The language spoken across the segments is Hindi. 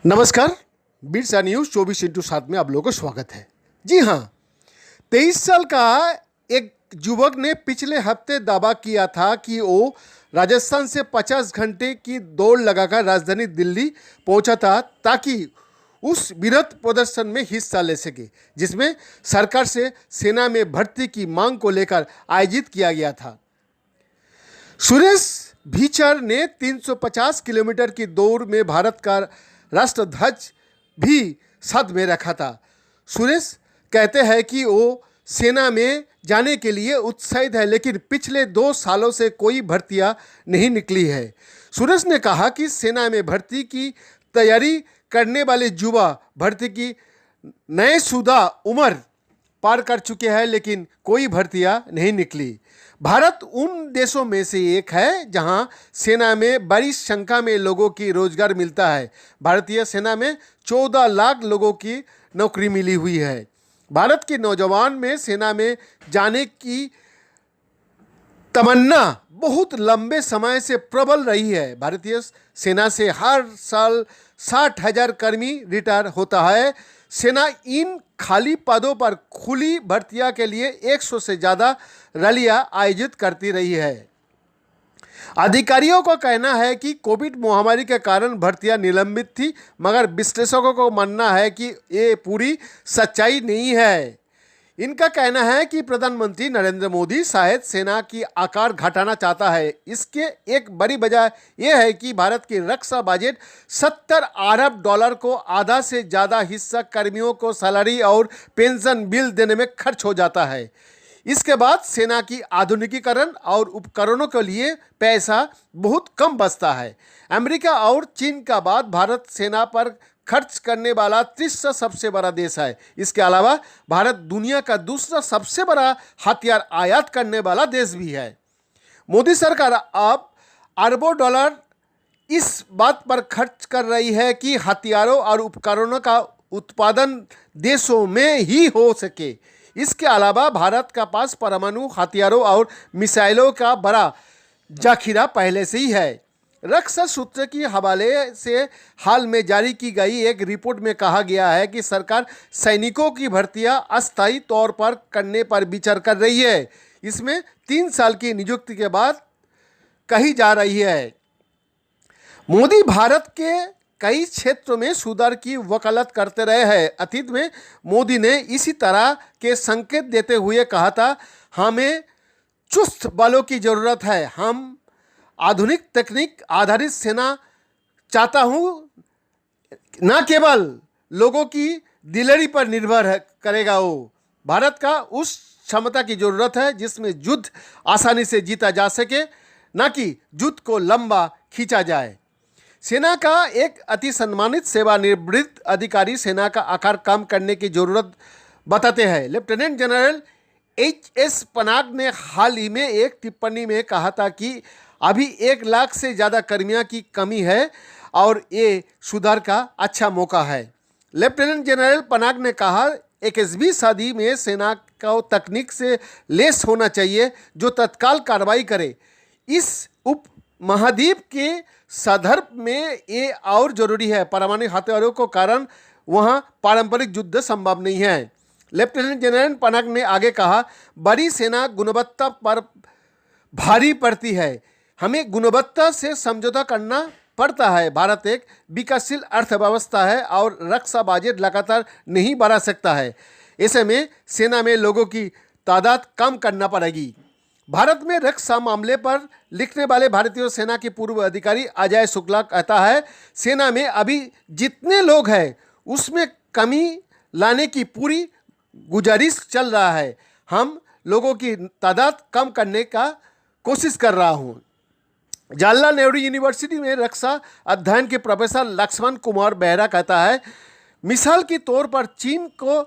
नमस्कार। बिरसा न्यूज़ 24/7 में आप लोगों को स्वागत है। जी हाँ, 23 साल का एक युवक ने पिछले हफ्ते दावा किया था कि वो राजस्थान से 50 घंटे की दौड़ लगाकर राजधानी दिल्ली पहुंचा था ताकि उस विरोध प्रदर्शन में हिस्सा ले सके जिसमें सरकार से सेना में भर्ती की मांग को लेकर आयोजित किया गया था। सुरेश भीचर ने 350 किलोमीटर की दौड़ में भारत का राष्ट्रध्वज भी साथ में रखा था। सुरेश कहते हैं कि वो सेना में जाने के लिए उत्साहित है, लेकिन पिछले 2 सालों से कोई भर्तियां नहीं निकली है। सुरेश ने कहा कि सेना में भर्ती की तैयारी करने वाले युवा भर्ती की नए शुदा उम्र पार कर चुके हैं, लेकिन कोई भर्तियां नहीं निकली। भारत उन देशों में से एक है जहां सेना में बड़ी संख्या में लोगों की रोजगार मिलता है। भारतीय सेना में 14 लाख लोगों की नौकरी मिली हुई है। भारत के नौजवान में सेना में जाने की तमन्ना बहुत लंबे समय से प्रबल रही है। भारतीय सेना से हर साल 60,000 कर्मी रिटायर होता है। सेना इन खाली पदों पर खुली भर्तियां के लिए 100 से ज़्यादा रैलियां आयोजित करती रही है। अधिकारियों का कहना है कि कोविड महामारी के कारण भर्तियां निलंबित थी, मगर विश्लेषकों को मानना है कि ये पूरी सच्चाई नहीं है। इनका कहना है कि प्रधानमंत्री नरेंद्र मोदी शायद सेना की आकार घटाना चाहता है। इसके एक बड़ी वजह यह है कि भारत की रक्षा बजट 70 अरब डॉलर को आधा से ज़्यादा हिस्सा कर्मियों को सैलरी और पेंशन बिल देने में खर्च हो जाता है। इसके बाद सेना की आधुनिकीकरण और उपकरणों के लिए पैसा बहुत कम बचता है। अमेरिका और चीन का बाद भारत सेना पर खर्च करने वाला तीसरा सबसे बड़ा देश है। इसके अलावा भारत दुनिया का दूसरा सबसे बड़ा हथियार आयात करने वाला देश भी है। मोदी सरकार अब अरबों डॉलर इस बात पर खर्च कर रही है कि हथियारों और उपकरणों का उत्पादन देशों में ही हो सके। इसके अलावा भारत का पास परमाणु हथियारों और मिसाइलों का बड़ा जखीरा पहले से ही है। रक्षा सूत्र के हवाले से हाल में जारी की गई एक रिपोर्ट में कहा गया है कि सरकार सैनिकों की भर्तियां अस्थायी तौर पर करने पर विचार कर रही है। इसमें 3 साल की नियुक्ति के बाद कही जा रही है। मोदी भारत के कई क्षेत्रों में सुधार की वकालत करते रहे हैं। अतीत में मोदी ने इसी तरह के संकेत देते हुए कहा था, हमें चुस्त बलों की ज़रूरत है, हम आधुनिक तकनीक आधारित सेना चाहता हूँ, न केवल लोगों की दिलेरी पर निर्भर करेगा। वो भारत का उस क्षमता की ज़रूरत है जिसमें युद्ध आसानी से जीता जा सके, न कि युद्ध को लंबा खींचा जाए। सेना का एक अति सम्मानित सेवानिवृत्त अधिकारी सेना का आकार कम करने की ज़रूरत बताते हैं। लेफ्टिनेंट जनरल HS पनाग ने हाल ही में एक टिप्पणी में कहा था कि अभी 1 लाख से ज़्यादा कर्मियों की कमी है और ये सुधार का अच्छा मौका है। लेफ्टिनेंट जनरल पनाग ने कहा, 21वीं सदी में सेना को तकनीक से लैस होना चाहिए जो तत्काल कार्रवाई करे। इस उप महाद्वीप के संदर्भ में ये और जरूरी है। परमाणु हथियारों के कारण वहाँ पारंपरिक युद्ध संभव नहीं है। लेफ्टिनेंट जनरल पनाग ने आगे कहा, बड़ी सेना गुणवत्ता पर भारी पड़ती है, हमें गुणवत्ता से समझौता करना पड़ता है। भारत एक विकासशील अर्थव्यवस्था है और रक्षा बजट लगातार नहीं बढ़ा सकता है। ऐसे में सेना में लोगों की तादाद कम करना पड़ेगी। भारत में रक्षा मामले पर लिखने वाले भारतीय सेना के पूर्व अधिकारी अजय शुक्ला कहता है, सेना में अभी जितने लोग हैं उसमें कमी लाने की पूरी गुजारिश चल रहा है। हम लोगों की तादाद कम करने का कोशिश कर रहा हूँ। जवाहरलाल नेहरू यूनिवर्सिटी में रक्षा अध्ययन के प्रोफेसर लक्ष्मण कुमार बेहरा कहता है, मिसाल के तौर पर चीन को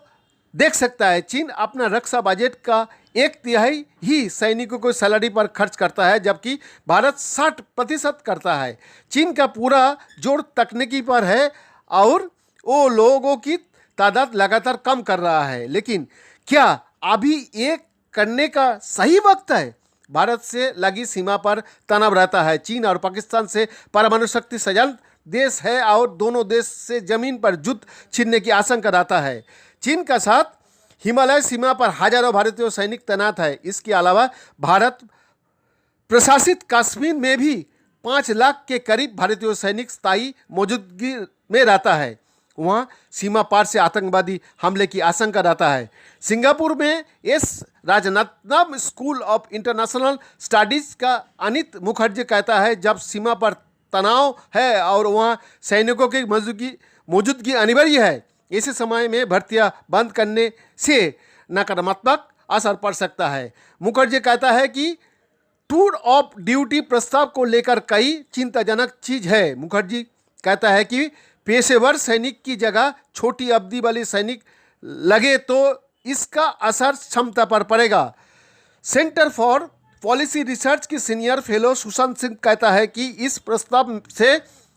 देख सकता है। चीन अपना रक्षा बजट का 1/3 ही सैनिकों को सैलरी पर खर्च करता है, जबकि भारत 60% करता है। चीन का पूरा जोर तकनीकी पर है और वो लोगों की तादाद लगातार कम कर रहा है। लेकिन क्या अभी ये करने का सही वक्त है? भारत से लगी सीमा पर तनाव रहता है। चीन और पाकिस्तान से परमाणु शक्ति संयंत्र देश है और दोनों देश से जमीन पर युद्ध छिड़ने की आशंका रहता है। चीन का साथ हिमालय सीमा पर हजारों भारतीय सैनिक तैनात है। इसके अलावा भारत प्रशासित कश्मीर में भी 5 लाख के करीब भारतीय सैनिक स्थायी मौजूदगी में रहता है। वहाँ सीमा पार से आतंकवादी हमले की आशंका रहता है। सिंगापुर में S Rajaratnam school of international studies का अनित मुखर्जी कहता है, जब सीमा पर तनाव है और वहाँ सैनिकों की मौजूदगी अनिवार्य है, ऐसे समय में भर्तियां बंद करने से नकारात्मक असर पड़ सकता है। मुखर्जी कहता है कि टूर ऑफ ड्यूटी प्रस्ताव को लेकर कई चिंताजनक चीज है। मुखर्जी कहता है कि पेशेवर सैनिक की जगह छोटी अवधि वाली सैनिक लगे तो इसका असर क्षमता पर पड़ेगा। सेंटर फॉर पॉलिसी रिसर्च की सीनियर फेलो सुशांत सिंह कहता है कि इस प्रस्ताव से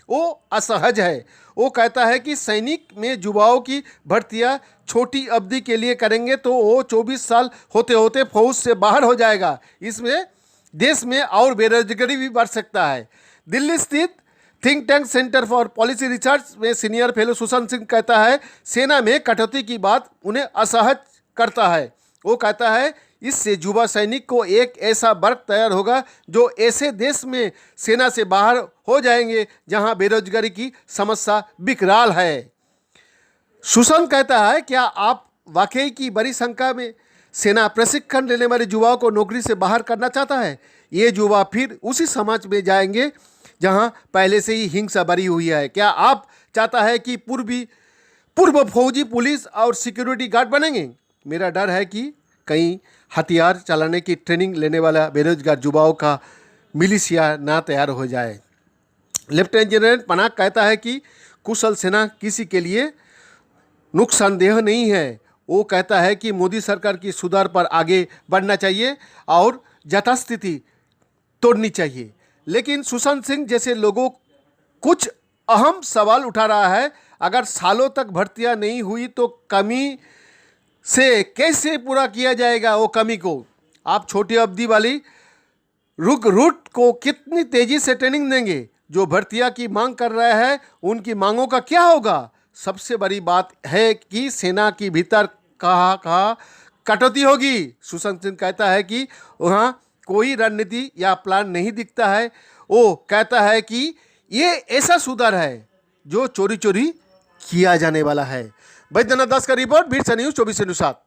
वो असहज है। वो कहता है कि सैनिक में युवाओं की भर्तियां छोटी अवधि के लिए करेंगे तो वो 24 साल होते होते फौज से बाहर हो जाएगा। इसमें देश में और बेरोजगारी भी बढ़ सकता है। दिल्ली स्थित think tank centre for policy research में सीनियर फेलो सुशांत सिंह कहता है, सेना में कटौती की बात उन्हें असहज करता है। वो कहता है इससे युवा सैनिक को एक ऐसा वर्ग तैयार होगा जो ऐसे देश में सेना से बाहर हो जाएंगे जहां बेरोजगारी की समस्या विकराल है। सुशांत कहता है, क्या आप वाकई की बड़ी संख्या में सेना प्रशिक्षण लेने वाले युवाओं को नौकरी से बाहर करना चाहता है? ये युवा फिर उसी समाज में जाएंगे जहां पहले से ही हिंसा भरी हुई है। क्या आप चाहता है कि पूर्व फौजी पुलिस और सिक्योरिटी गार्ड बनेंगे? मेरा डर है कि कहीं हथियार चलाने की ट्रेनिंग लेने वाला बेरोजगार युवाओं का मिलिशिया ना तैयार हो जाए। लेफ्टिनेंट जनरल पनाग कहता है कि कुशल सेना किसी के लिए नुकसानदेह नहीं है। वो कहता है कि मोदी सरकार की सुधार पर आगे बढ़ना चाहिए और यथास्थिति तोड़नी चाहिए। लेकिन सुशांत सिंह जैसे लोगों कुछ अहम सवाल उठा रहा है। अगर सालों तक भर्तियां नहीं हुई तो कमी से कैसे पूरा किया जाएगा वो कमी को? आप छोटी अवधि वाली रूट को कितनी तेजी से ट्रेनिंग देंगे? जो भर्तियां की मांग कर रहे हैं उनकी मांगों का क्या होगा? सबसे बड़ी बात है कि सेना की भीतर कहाँ कटौती होगी। सुशांत सिंह कहता है कि वहाँ कोई रणनीति या प्लान नहीं दिखता है। वो कहता है कि ये ऐसा सुधार है जो चोरी चोरी किया जाने वाला है। बैद्यनाथ दास का रिपोर्ट, बीरसा न्यूज़ 24/7।